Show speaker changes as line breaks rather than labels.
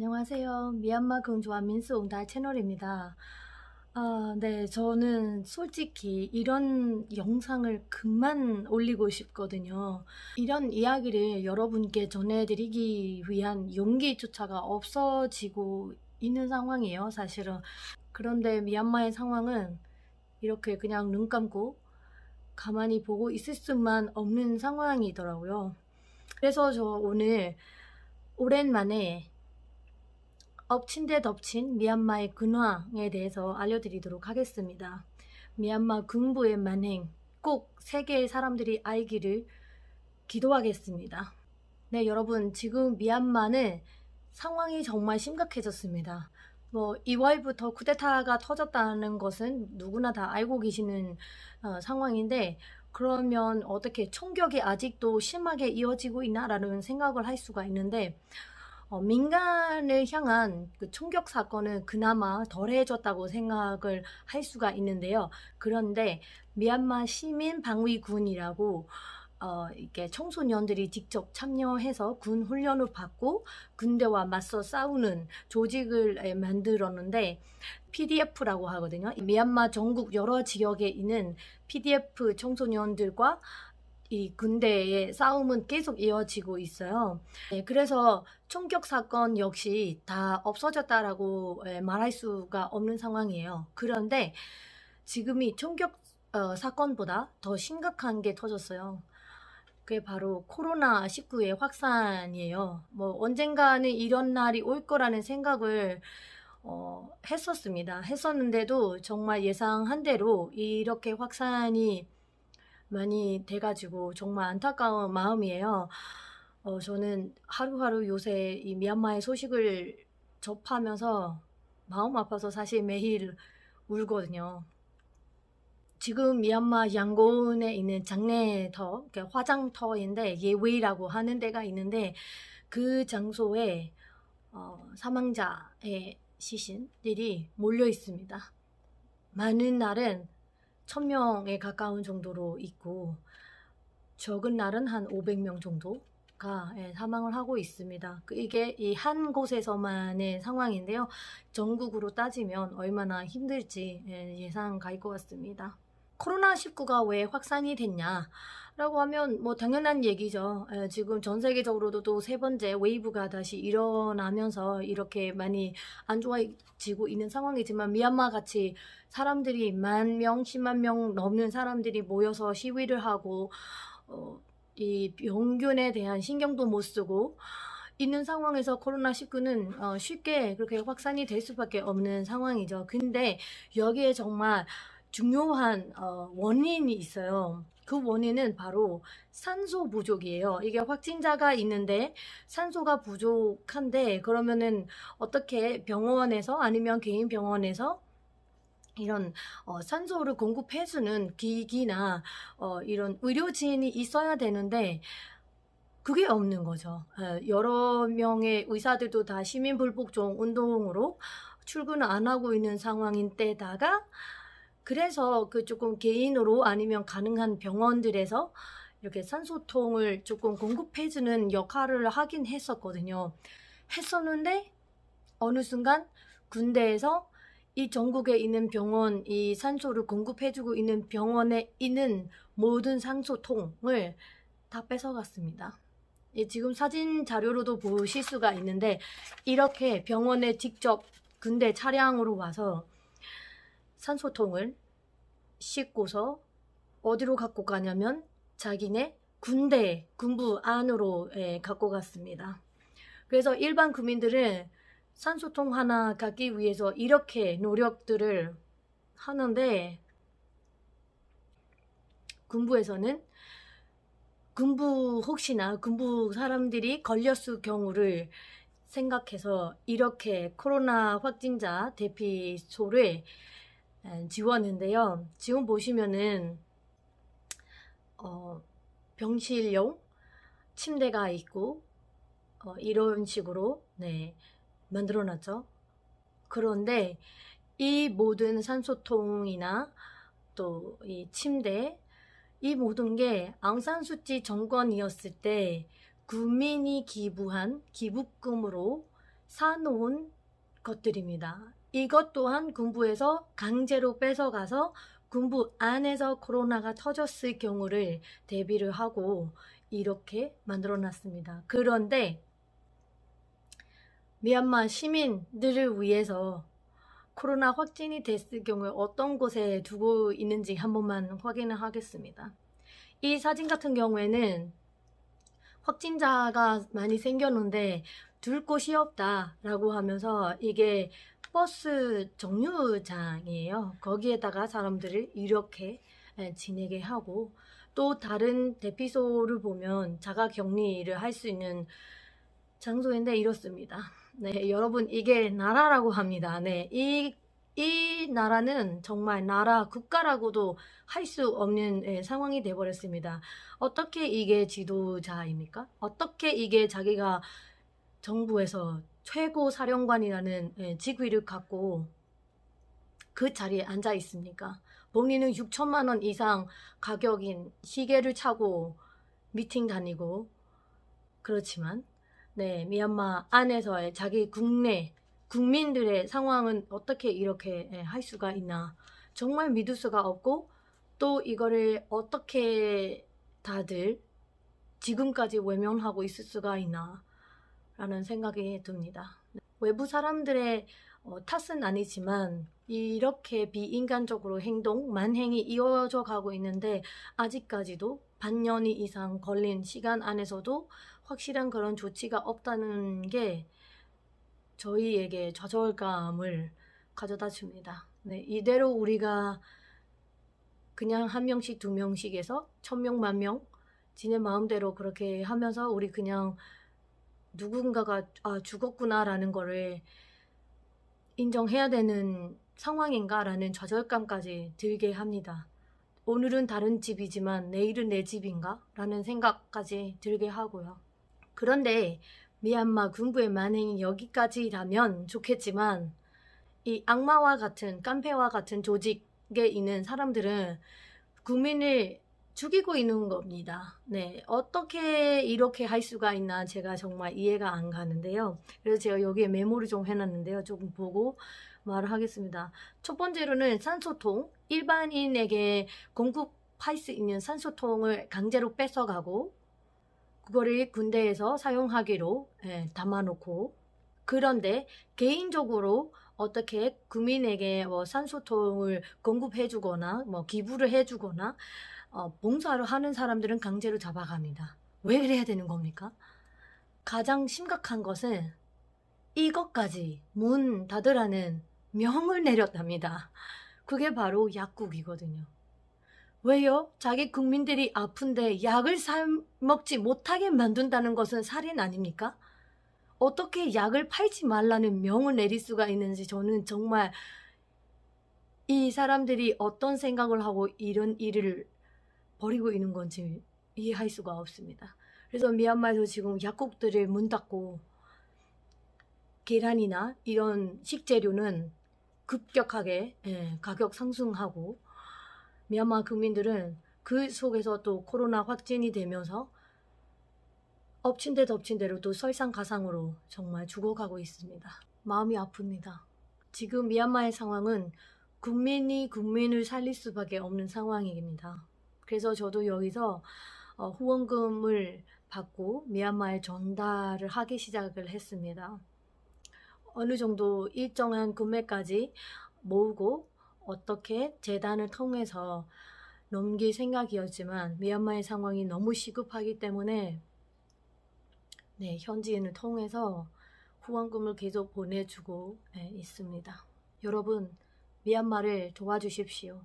안녕하세요. 미얀마 금주와 민스 옹달 채널입니다. 네, 저는 솔직히 이런 영상을 그만 올리고 싶거든요. 이런 이야기를 여러분께 전해드리기 위한 용기조차가 없어지고 있는 상황이에요, 사실은. 그런데 미얀마의 상황은 이렇게 그냥 눈 감고 가만히 보고 있을 수만 없는 상황이더라고요. 그래서 저 오늘 오랜만에 엎친 데 덮친 미얀마의 근황에 대해서 알려드리도록 하겠습니다. 미얀마 군부의 만행 꼭 세계의 사람들이 알기를 기도하겠습니다. 네, 여러분, 지금 미얀마는 상황이 정말 심각해졌습니다. 2월부터 쿠데타가 터졌다는 것은 누구나 다 알고 계시는 상황인데, 그러면 어떻게 총격이 아직도 심하게 이어지고 있나라는 생각을 할 수가 있는데, 민간을 향한 그 총격 사건은 그나마 덜해졌다고 생각을 할 수가 있는데요. 그런데 미얀마 시민방위군이라고 이렇게 청소년들이 직접 참여해서 군 훈련을 받고 군대와 맞서 싸우는 조직을 만들었는데 PDF라고 하거든요. 미얀마 전국 여러 지역에 있는 PDF 청소년들과 이 군대의 싸움은 계속 이어지고 있어요. 네, 그래서 총격 사건 역시 다 없어졌다라고 말할 수가 없는 상황이에요. 그런데 지금이 총격 사건보다 더 심각한 게 터졌어요. 그게 바로 코로나19의 확산이에요. 언젠가는 이런 날이 올 거라는 생각을 했었는데도 정말 예상한 대로 이렇게 확산이 많이 돼가지고 정말 안타까운 마음이에요. 저는 하루하루 요새 이 미얀마의 소식을 접하면서 마음 아파서 사실 매일 울거든요. 지금 미얀마 양곤에 있는 장례터, 그러니까 화장터인데 예웨이라고 하는 데가 있는데 그 장소에 사망자의 시신들이 몰려 있습니다. 많은 날은 1000명에 가까운 정도로 있고 적은 날은 한 500명 정도가 사망을 하고 있습니다. 이게 이 한 곳에서만의 상황인데요. 전국으로 따지면 얼마나 힘들지 예상 갈 것 같습니다. 코로나19가 왜 확산이 됐냐? 라고 하면 당연한 얘기죠. 지금 전 세계적으로도 또 세 번째 웨이브가 다시 일어나면서 이렇게 많이 안 좋아지고 있는 상황이지만 미얀마 같이 사람들이 10,000명, 10만 명 넘는 사람들이 모여서 시위를 하고 이 병균에 대한 신경도 못 쓰고 있는 상황에서 코로나19는 쉽게 그렇게 확산이 될 수밖에 없는 상황이죠. 근데 여기에 정말 중요한 원인이 있어요. 그 원인은 바로 산소 부족이에요. 이게 확진자가 있는데 산소가 부족한데 그러면은 어떻게 병원에서 아니면 개인 병원에서 이런 산소를 공급해주는 기기나 이런 의료진이 있어야 되는데 그게 없는 거죠. 여러 명의 의사들도 다 시민불복종 운동으로 출근을 안 하고 있는 상황인 때다가 그래서 그 조금 개인으로 아니면 가능한 병원들에서 이렇게 산소통을 조금 공급해주는 역할을 하긴 했었는데 어느 순간 군대에서 이 전국에 있는 병원, 이 산소를 공급해주고 있는 병원에 있는 모든 산소통을 다 뺏어갔습니다. 지금 사진 자료로도 보실 수가 있는데 이렇게 병원에 직접 군대 차량으로 와서 산소통을 싣고서 어디로 갖고 가냐면 자기네 군부 안으로 갖고 갔습니다. 그래서 일반 국민들은 산소통 하나 갖기 위해서 이렇게 노력들을 하는데 군부에서는 혹시나 군부 사람들이 걸렸을 경우를 생각해서 이렇게 코로나 확진자 대피소를 지웠는데요. 지금 보시면은 병실용 침대가 있고 이런 식으로 만들어놨죠. 그런데 이 모든 산소통이나 또 이 침대 이 모든 게 앙산수치 정권이었을 때 국민이 기부한 기부금으로 사놓은 것들입니다. 이것 또한 군부에서 강제로 뺏어가서 군부 안에서 코로나가 터졌을 경우를 대비를 하고 이렇게 만들어 놨습니다. 그런데 미얀마 시민들을 위해서 코로나 확진이 됐을 경우에 어떤 곳에 두고 있는지 한 번만 확인을 하겠습니다. 이 사진 같은 경우에는 확진자가 많이 생겼는데 둘 곳이 없다라고 하면서 이게 버스 정류장이에요. 거기에다가 사람들을 이렇게 지내게 하고, 또 다른 대피소를 보면 자가격리를 할 수 있는 장소인데 이렇습니다. 네, 여러분, 이게 나라라고 합니다. 네, 이 나라는 정말 나라, 국가라고도 할 수 없는 상황이 돼버렸습니다. 어떻게 이게 지도자입니까? 어떻게 이게 자기가 정부에서 최고 사령관이라는 직위를 갖고 그 자리에 앉아 있습니까? 본인은 6천만 원 이상 가격인 시계를 차고 미팅 다니고, 그렇지만 네, 미얀마 안에서의 자기 국내 국민들의 상황은 어떻게 이렇게 할 수가 있나, 정말 믿을 수가 없고, 또 이거를 어떻게 다들 지금까지 외면하고 있을 수가 있나 라는 생각이 듭니다. 외부 사람들의 탓은 아니지만 이렇게 비인간적으로 만행이 이어져 가고 있는데, 아직까지도 반년 이상 걸린 시간 안에서도 확실한 그런 조치가 없다는 게 저희에게 좌절감을 가져다 줍니다. 네, 이대로 우리가 그냥 한 명씩 두 명씩에서 1000명, 10,000명 지네 마음대로 그렇게 하면서 우리 그냥 누군가가 죽었구나라는 거를 인정해야 되는 상황인가라는 좌절감까지 들게 합니다. 오늘은 다른 집이지만 내일은 내 집인가? 라는 생각까지 들게 하고요. 그런데 미얀마 군부의 만행이 여기까지라면 좋겠지만, 이 악마와 같은, 깡패와 같은 조직에 있는 사람들은 국민을 죽이고 있는 겁니다. 네, 어떻게 이렇게 할 수가 있나 제가 정말 이해가 안 가는데요. 그래서 제가 여기에 메모를 좀 해놨는데요. 조금 보고 말을 하겠습니다. 첫 번째로는 산소통, 일반인에게 공급할 수 있는 산소통을 강제로 뺏어가고 그거를 군대에서 사용하기로 담아놓고, 그런데 개인적으로 어떻게 국민에게 산소통을 공급해주거나 기부를 해주거나 봉사를 하는 사람들은 강제로 잡아갑니다. 왜 그래야 되는 겁니까? 가장 심각한 것은 이것까지 문 닫으라는 명을 내렸답니다. 그게 바로 약국이거든요. 왜요? 자기 국민들이 아픈데 약을 사 먹지 못하게 만든다는 것은 살인 아닙니까? 어떻게 약을 팔지 말라는 명을 내릴 수가 있는지 저는 정말 이 사람들이 어떤 생각을 하고 이런 일을 벌이고 있는 건지 이해할 수가 없습니다. 그래서 미얀마에서 지금 약국들을 문 닫고 계란이나 이런 식재료는 급격하게 가격 상승하고, 미얀마 국민들은 그 속에서 또 코로나 확진이 되면서 엎친 데 덮친 대로 또 설상가상으로 정말 죽어가고 있습니다. 마음이 아픕니다. 지금 미얀마의 상황은 국민이 국민을 살릴 수밖에 없는 상황입니다. 그래서 저도 여기서 후원금을 받고 미얀마에 전달을 하기 시작을 했습니다. 어느 정도 일정한 금액까지 모으고 어떻게 재단을 통해서 넘길 생각이었지만, 미얀마의 상황이 너무 시급하기 때문에 현지인을 통해서 후원금을 계속 보내주고 있습니다. 여러분, 미얀마를 도와주십시오.